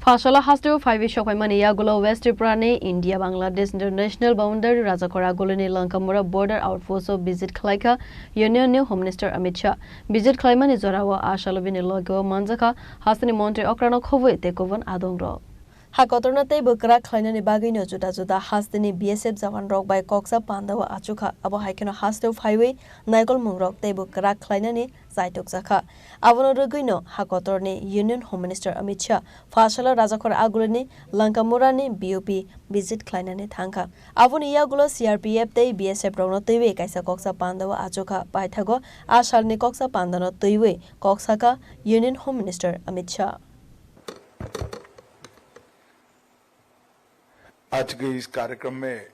Fashala Hasteo 5 Shopamani Yagulo West Prane, India Bangladesh International Boundary Razakora Golini Lankamura Border Outpost of Visit Klaika, Union New Home Minister Amit Shah. Visit Klaiman is Zorawa Ashalovini Logo Manzaka, Hasani Monte Okrano Kovu, Tekovan Adongro. Hakotornate Bukra Klainani Bagino Juda Hastini BSF Zavan Rock by Coxa Pandawa Achuka, Abo Haikino Hasteo Highway, Nigel Mungrok, Tebukra Klainani, Zaitok Zaka. Avono Ruguino, Hakotorni, Union Home Minister Amit Shah, Fashala Razakor Agulini, Lankamurani, BOP, Visit Klainani Tanka. Avoni Yagulo CRPF Day BSF Rono Teve, Kaisa Coxa Pandawa Achuka, Paitago, Ashalni Coxa Pandano Teve, Coxaka, Union Home Minister Amit Shah. आज के इस कार्यक्रम में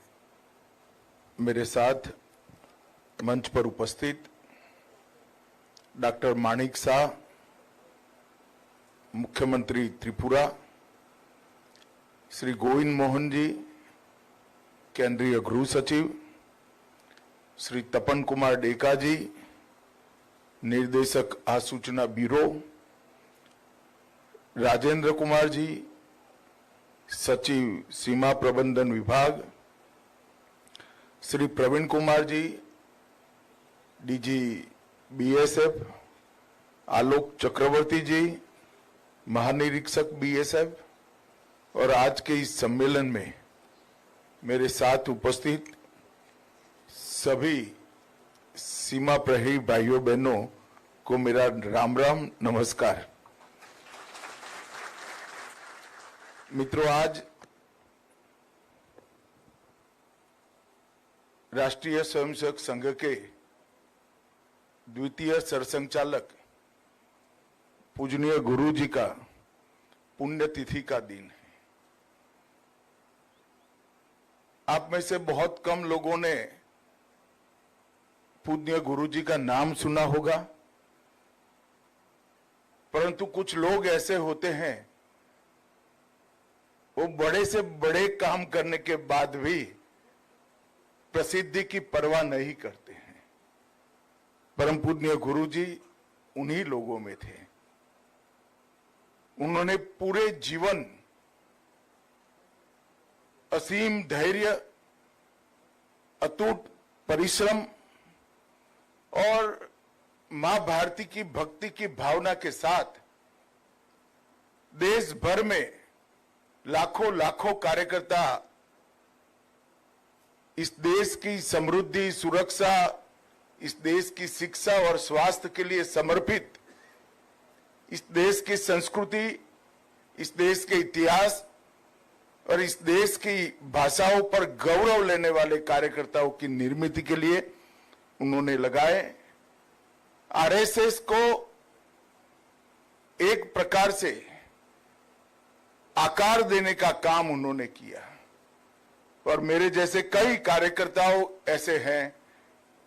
मेरे साथ मंच पर उपस्थित डॉक्टर माणिक शाह, मुख्यमंत्री त्रिपुरा, श्री गोविंद मोहन जी, केंद्रीय गृह सचिव, श्री तपन कुमार डेका जी, निर्देशक आसूचना ब्यूरो, राजेंद्र कुमार जी, सचिव सीमा प्रबंधन विभाग, श्री प्रवीण कुमार जी, डीजी बीएसएफ, आलोक चक्रवर्ती जी, महानिरीक्षक बीएसएफ और आज के इस सम्मेलन में मेरे साथ उपस्थित सभी सीमा प्रहरी भाइयों बहनों को मेरा राम राम नमस्कार। मित्रों, आज राष्ट्रीय स्वयंसेवक संघ के द्वितीय सरसंघचालक पूजनीय गुरु जी का पुण्यतिथि का दिन है। आप में से बहुत कम लोगों ने पूजनीय गुरु जी का नाम सुना होगा, परंतु कुछ लोग ऐसे होते हैं वो बड़े से बड़े काम करने के बाद भी प्रसिद्धि की परवाह नहीं करते हैं। परम पूज्य गुरु जी उन्हीं लोगों में थे। उन्होंने पूरे जीवन असीम धैर्य, अटूट परिश्रम और मां भारती की भक्ति की भावना के साथ देश भर में लाखों लाखों कार्यकर्ता इस देश की समृद्धि, सुरक्षा, इस देश की शिक्षा और स्वास्थ्य के लिए समर्पित, इस देश की संस्कृति, इस देश के इतिहास और इस देश की भाषाओं पर गौरव लेने वाले कार्यकर्ताओं की निर्मित के लिए उन्होंने लगाए। आरएसएस को एक प्रकार से आकार देने का काम उन्होंने किया और मेरे जैसे कई कार्यकर्ताओं ऐसे हैं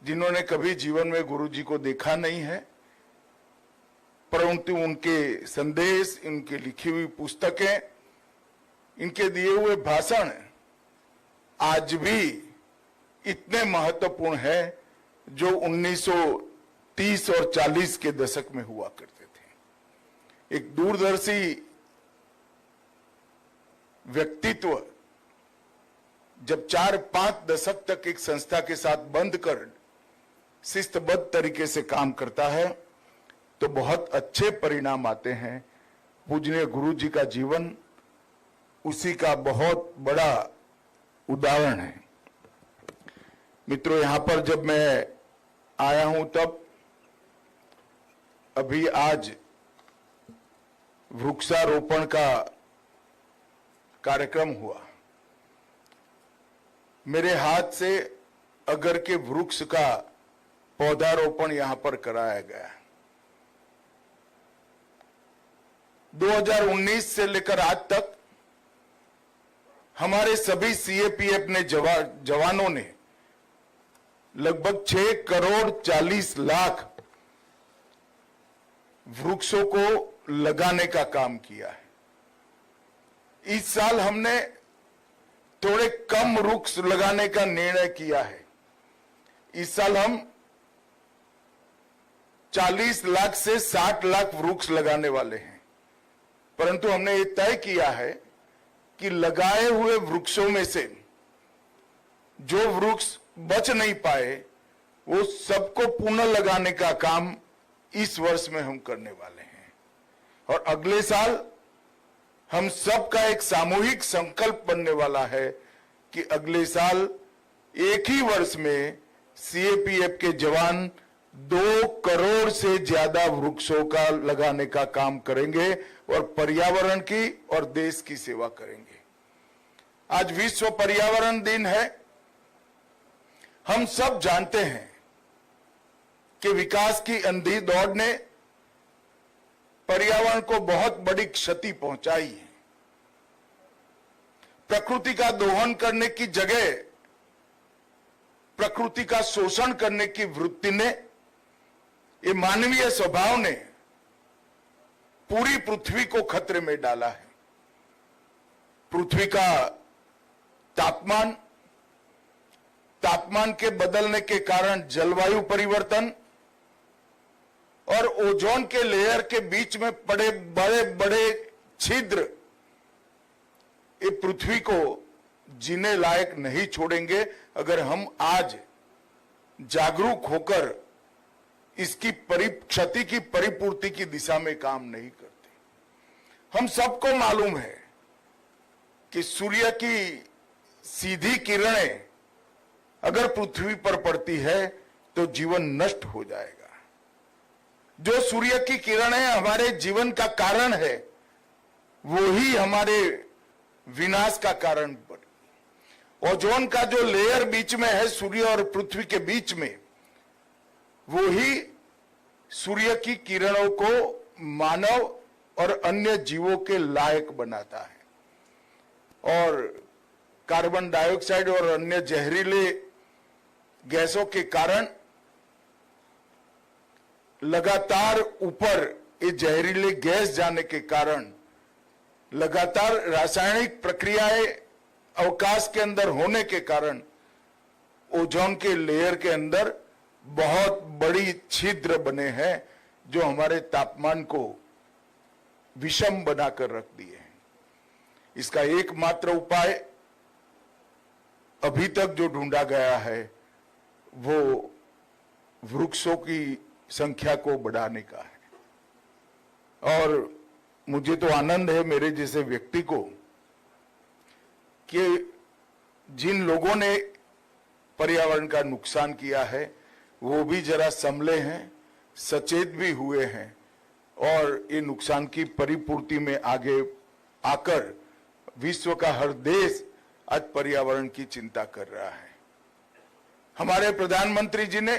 जिन्होंने कभी जीवन में गुरुजी को देखा नहीं है, परंतु उनके संदेश, इनके लिखी हुई पुस्तकें, इनके दिए हुए भाषण आज भी इतने महत्वपूर्ण है जो 1930 और 40 के दशक में हुआ करते थे। एक दूरदर्शी व्यक्तित्व जब 4-5 दशक तक एक संस्था के साथ बंद कर शिस्तबद्ध तरीके से काम करता है तो बहुत अच्छे परिणाम आते हैं। पूजनीय गुरु जी का जीवन उसी का बहुत बड़ा उदाहरण है। मित्रों, यहां पर जब मैं आया हूं तब अभी आज वृक्षारोपण का कार्यक्रम हुआ। मेरे हाथ से अगर के वृक्ष का पौधारोपण यहां पर कराया गया। 2019 से लेकर आज तक हमारे सभी सीएपीएफ ने जवानों ने लगभग 6 करोड़ 40 लाख वृक्षों को लगाने का काम किया है। इस साल हमने थोड़े कम वृक्ष लगाने का निर्णय किया है। इस साल हम 40 लाख से 60 लाख वृक्ष लगाने वाले हैं, परंतु हमने ये तय किया है कि लगाए हुए वृक्षों में से जो वृक्ष बच नहीं पाए वो सबको पुनः लगाने का काम इस वर्ष में हम करने वाले हैं। और अगले साल हम सबका एक सामूहिक संकल्प बनने वाला है कि अगले साल एक ही वर्ष में सीएपीएफ के जवान 2 करोड़ से ज्यादा वृक्षों का लगाने का काम करेंगे और पर्यावरण की और देश की सेवा करेंगे। आज विश्व पर्यावरण दिन है। हम सब जानते हैं कि विकास की अंधी दौड़ ने पर्यावरण को बहुत बड़ी क्षति पहुंचाई है। प्रकृति का दोहन करने की जगह प्रकृति का शोषण करने की वृत्ति ने, ये मानवीय स्वभाव ने पूरी पृथ्वी को खतरे में डाला है। पृथ्वी का तापमान के बदलने के कारण जलवायु परिवर्तन और ओजोन के लेयर के बीच में पड़े बड़े बड़े छिद्र ये पृथ्वी को जीने लायक नहीं छोड़ेंगे अगर हम आज जागरूक होकर इसकी क्षति की परिपूर्ति की दिशा में काम नहीं करते। हम सबको मालूम है कि सूर्य की सीधी किरणें अगर पृथ्वी पर पड़ती है तो जीवन नष्ट हो जाएगा। जो सूर्य की किरणें हमारे जीवन का कारण है वो ही हमारे विनाश का कारण बने। ओजोन का जो लेयर बीच में है सूर्य और पृथ्वी के बीच में, वो ही सूर्य की किरणों को मानव और अन्य जीवों के लायक बनाता है। और कार्बन डाइऑक्साइड और अन्य जहरीले गैसों के कारण लगातार ऊपर ये जहरीले गैस जाने के कारण लगातार रासायनिक प्रक्रियाएं अवकाश के अंदर होने के कारण ओजोन के लेयर के अंदर बहुत बड़ी छिद्र बने हैं जो हमारे तापमान को विषम बनाकर रख दिए हैं। इसका एकमात्र उपाय अभी तक जो ढूंढा गया है वो वृक्षों की संख्या को बढ़ाने का है। और मुझे तो आनंद है मेरे जैसे व्यक्ति को कि जिन लोगों ने पर्यावरण का नुकसान किया है वो भी जरा संभले हैं, सचेत भी हुए हैं और ये नुकसान की परिपूर्ति में आगे आकर विश्व का हर देश आज पर्यावरण की चिंता कर रहा है। हमारे प्रधानमंत्री जी ने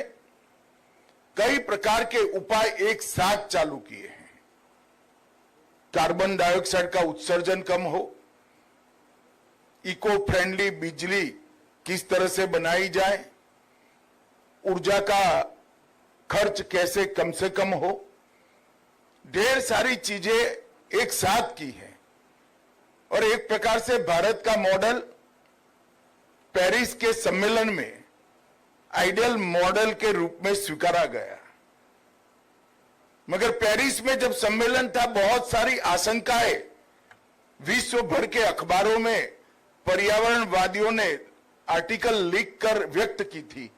कई प्रकार के उपाय एक साथ चालू किए हैं। कार्बन डाइऑक्साइड का उत्सर्जन कम हो, इको फ्रेंडली बिजली किस तरह से बनाई जाए, ऊर्जा का खर्च कैसे कम से कम हो, ढेर सारी चीजें एक साथ की है। और एक प्रकार से भारत का मॉडल पेरिस के सम्मेलन में आइडियल मॉडल के रूप में स्वीकारा गया। मगर पेरिस में जब सम्मेलन था बहुत सारी आशंकाएं विश्व भर के अखबारों में पर्यावरणवादियों ने आर्टिकल लिख कर व्यक्त की थी,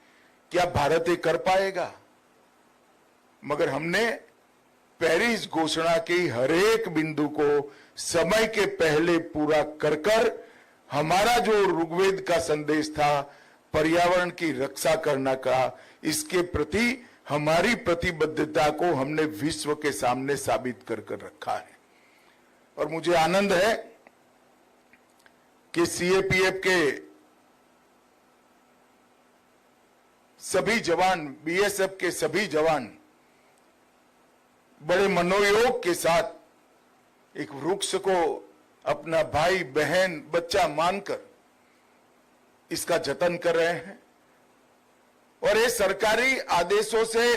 क्या भारत ये कर पाएगा? मगर हमने पेरिस घोषणा की हर एक बिंदु को समय के पहले पूरा कर कर हमारा जो ऋग्वेद का संदेश था पर्यावरण की रक्षा करना का, इसके प्रति हमारी प्रतिबद्धता को हमने विश्व के सामने साबित कर कर रखा है। और मुझे आनंद है कि सीएपीएफ के सभी जवान, बीएसएफ के सभी जवान बड़े मनोयोग के साथ एक वृक्ष को अपना भाई बहन बच्चा मानकर इसका जतन कर रहे हैं। और ये सरकारी आदेशों से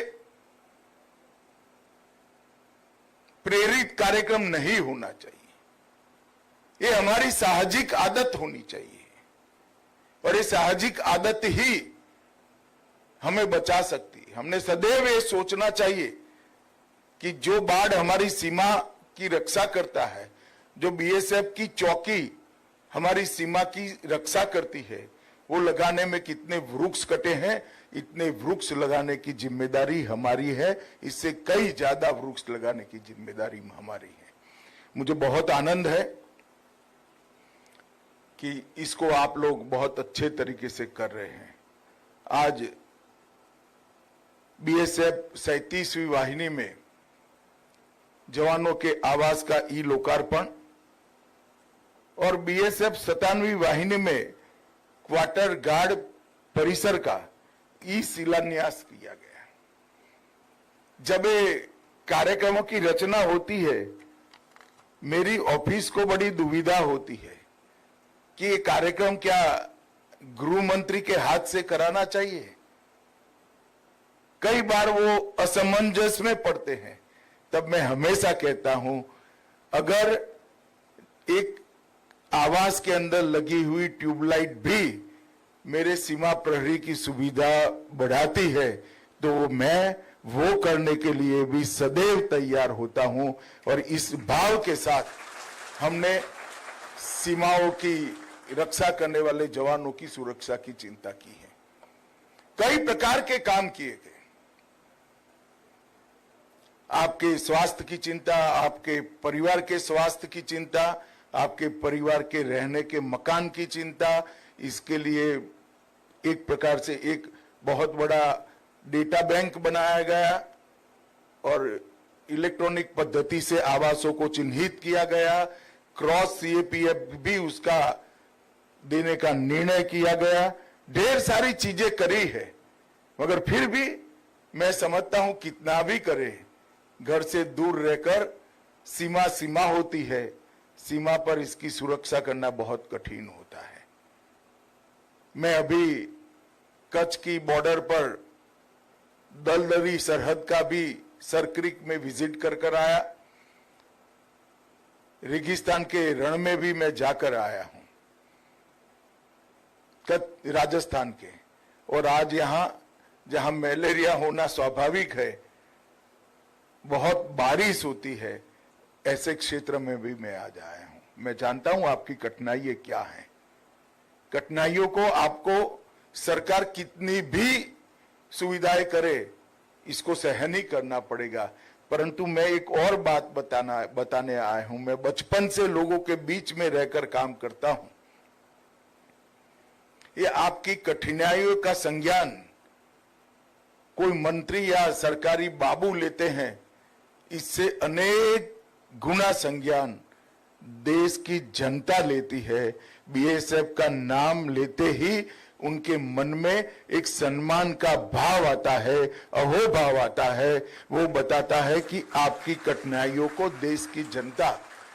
प्रेरित कार्यक्रम नहीं होना चाहिए, ये हमारी साहजिक आदत होनी चाहिए। और ये साहजिक आदत ही हमें बचा सकती है। हमने सदैव ये सोचना चाहिए कि जो बाढ़ हमारी सीमा की रक्षा करता है जो बीएसएफ की चौकी हमारी सीमा की रक्षा करती है, वो लगाने में कितने वृक्ष कटे हैं, इतने वृक्ष लगाने की जिम्मेदारी हमारी है। इससे कई ज्यादा वृक्ष लगाने की जिम्मेदारी हमारी है। मुझे बहुत आनंद है कि इसको आप लोग बहुत अच्छे तरीके से कर रहे हैं। आज बीएसएफ 37वीं वाहिनी में जवानों के आवास का ई लोकार्पण और बीएसएफ 57वीं वाहिनी में क्वार्टर गार्ड परिसर का ई शिलान्यास किया गया। जब ये कार्यक्रमों की रचना होती है, मेरी ऑफिस को बड़ी दुविधा होती है कि ये कार्यक्रम क्या गृह मंत्री के हाथ से कराना चाहिए। कई बार वो असमंजस में पड़ते हैं। तब मैं हमेशा कहता हूं, अगर एक आवास के अंदर लगी हुई ट्यूबलाइट भी मेरे सीमा प्रहरी की सुविधा बढ़ाती है, तो मैं वो करने के लिए भी सदैव तैयार होता हूं। और इस भाव के साथ हमने सीमाओं की रक्षा करने वाले जवानों की सुरक्षा की चिंता की है। कई प्रकार के काम किए गए। आपके स्वास्थ्य की चिंता, आपके परिवार के स्वास्थ्य की चिंता, आपके परिवार के रहने के मकान की चिंता, इसके लिए एक प्रकार से एक बहुत बड़ा डेटा बैंक बनाया गया और इलेक्ट्रॉनिक पद्धति से आवासों को चिन्हित किया गया। क्रॉस सीएपीएफ भी उसका देने का निर्णय किया गया। ढेर सारी चीजें करी है, मगर फिर भी मैं समझता हूं कितना भी करे, घर से दूर रहकर सीमा सीमा होती है। सीमा पर इसकी सुरक्षा करना बहुत कठिन होता है। मैं अभी कच्छ की बॉर्डर पर दलदली सरहद का भी सरक्रिक में विजिट कर आया। रेगिस्तान के रण में भी मैं जाकर आया हूं, राजस्थान के। और आज यहां जहां मलेरिया होना स्वाभाविक है, बहुत बारिश होती है, ऐसे क्षेत्र में भी मैं आज आया हूं। मैं जानता हूं आपकी कठिनाइयां क्या हैं। कठिनाइयों को आपको सरकार कितनी भी सुविधाएं करे, इसको सहन ही करना पड़ेगा। परंतु मैं एक और बात बताने आया हूं। मैं बचपन से लोगों के बीच में रहकर काम करता हूं। ये आपकी कठिनाइयों का संज्ञान कोई मंत्री या सरकारी बाबू लेते हैं, इससे अनेक गुना संज्ञान देश की जनता लेती है। बीएसएफ का नाम लेते ही उनके मन में एक सम्मान का भाव आता है, अहोभाव आता है। वो बताता है कि आपकी कठिनाइयों को देश की जनता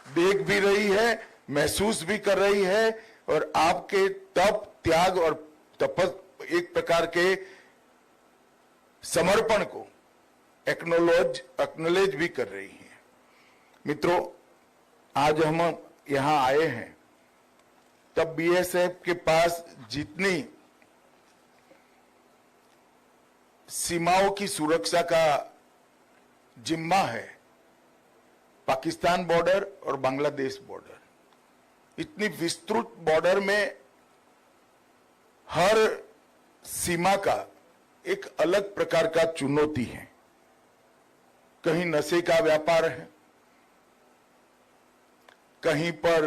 देख भी रही है, महसूस भी कर रही है, और आपके तप, त्याग और एक प्रकार के समर्पण को एक्नॉलेज भी कर रही है। मित्रों, आज हम यहां आए हैं, तब बीएसएफ के पास जितनी सीमाओं की सुरक्षा का जिम्मा है, पाकिस्तान बॉर्डर और बांग्लादेश बॉर्डर, इतनी विस्तृत बॉर्डर में हर सीमा का एक अलग प्रकार का चुनौती है। कहीं नशे का व्यापार है, कहीं पर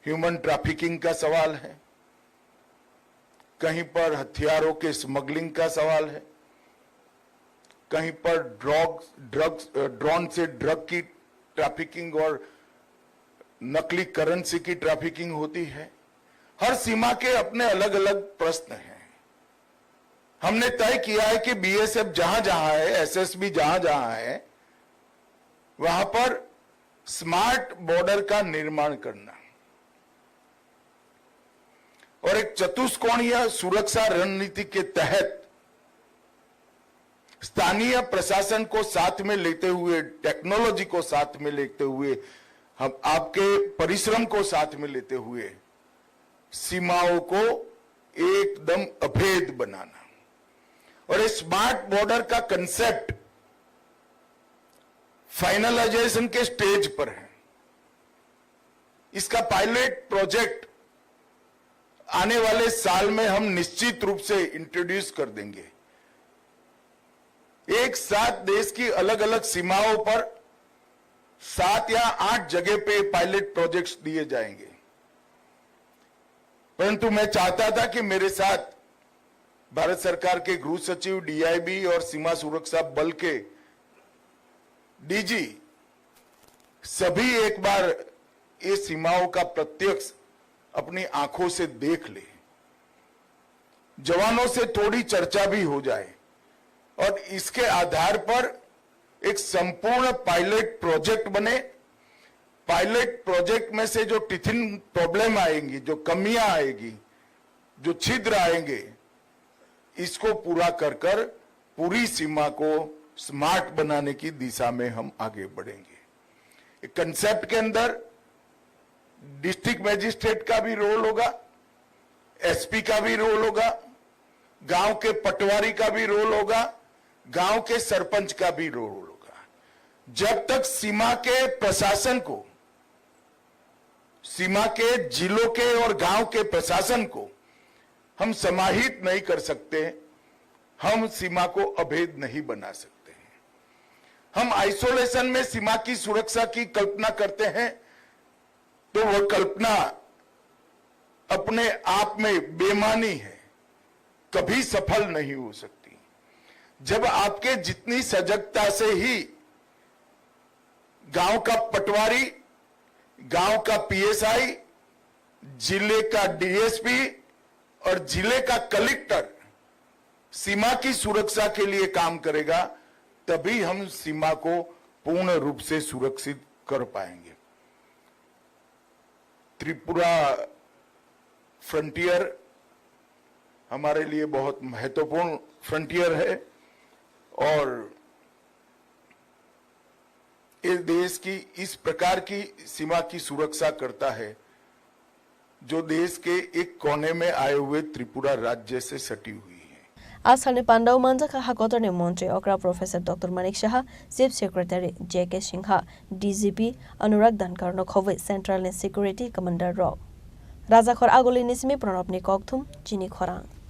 ह्यूमन ट्रैफिकिंग का सवाल है, कहीं पर हथियारों के स्मगलिंग का सवाल है, कहीं पर ड्रोन से ड्रग की ट्रैफिकिंग और नकली करेंसी की ट्रैफिकिंग होती है। हर सीमा के अपने अलग अलग प्रश्न हैं। हमने तय किया है कि बीएसएफ जहां जहां है, एसएसबी जहां जहां है, वहां पर स्मार्ट बॉर्डर का निर्माण करना और एक चतुष्कोणीय सुरक्षा रणनीति के तहत स्थानीय प्रशासन को साथ में लेते हुए, टेक्नोलॉजी को साथ में लेते हुए, हम आपके परिश्रम को साथ में लेते हुए सीमाओं को एकदम अभेद बनाना। और इस स्मार्ट बॉर्डर का कंसेप्ट फाइनलाइजेशन के स्टेज पर है। इसका पायलट प्रोजेक्ट आने वाले साल में हम निश्चित रूप से इंट्रोड्यूस कर देंगे। एक साथ देश की अलग अलग सीमाओं पर 7 या 8 जगह पे पायलट प्रोजेक्ट्स दिए जाएंगे। परंतु मैं चाहता था कि मेरे साथ भारत सरकार के गृह सचिव, डीआईबी और सीमा सुरक्षा बल के डीजी सभी एक बार ये सीमाओं का प्रत्यक्ष अपनी आंखों से देख ले, जवानों से थोड़ी चर्चा भी हो जाए और इसके आधार पर एक संपूर्ण पायलट प्रोजेक्ट बने। पायलट प्रोजेक्ट में से जो टिथिंग प्रॉब्लम आएंगी, जो कमियां आएगी, जो छिद्र आएंगे, इसको पूरा कर कर पूरी सीमा को स्मार्ट बनाने की दिशा में हम आगे बढ़ेंगे। एक कंसेप्ट के अंदर डिस्ट्रिक्ट मैजिस्ट्रेट का भी रोल होगा, एसपी का भी रोल होगा, गांव के पटवारी का भी रोल होगा, गांव के सरपंच का भी रोल होगा। जब तक सीमा के प्रशासन को, सीमा के जिलों के और गांव के प्रशासन को हम समाहित नहीं कर सकते, हम सीमा को अभेद नहीं बना सकते। हम आइसोलेशन में सीमा की सुरक्षा की कल्पना करते हैं तो वह कल्पना अपने आप में बेमानी है, कभी सफल नहीं हो सकती। जब आपके जितनी सजगता से ही गांव का पटवारी, गांव का पीएसआई, जिले का डीएसपी और जिले का कलेक्टर सीमा की सुरक्षा के लिए काम करेगा, तभी हम सीमा को पूर्ण रूप से सुरक्षित कर पाएंगे। त्रिपुरा फ्रंटियर हमारे लिए बहुत महत्वपूर्ण फ्रंटियर है और इस देश की इस प्रकार की सीमा की सुरक्षा करता है जो देश के एक कोने में आए हुए त्रिपुरा राज्य से सटी हुई है। आसामनि पांडाव मानजाखा हाकोतरनि मंत्री अग्रा professor doctor Manik Shah, chief secretary JK Sinha, DGP Anurag Dhankhar नखवे सेंट्रल सिक्योरिटी कमांडर रॉ राजाखर आगोली निसमी प्रणब निकथुम चिनी खरांग।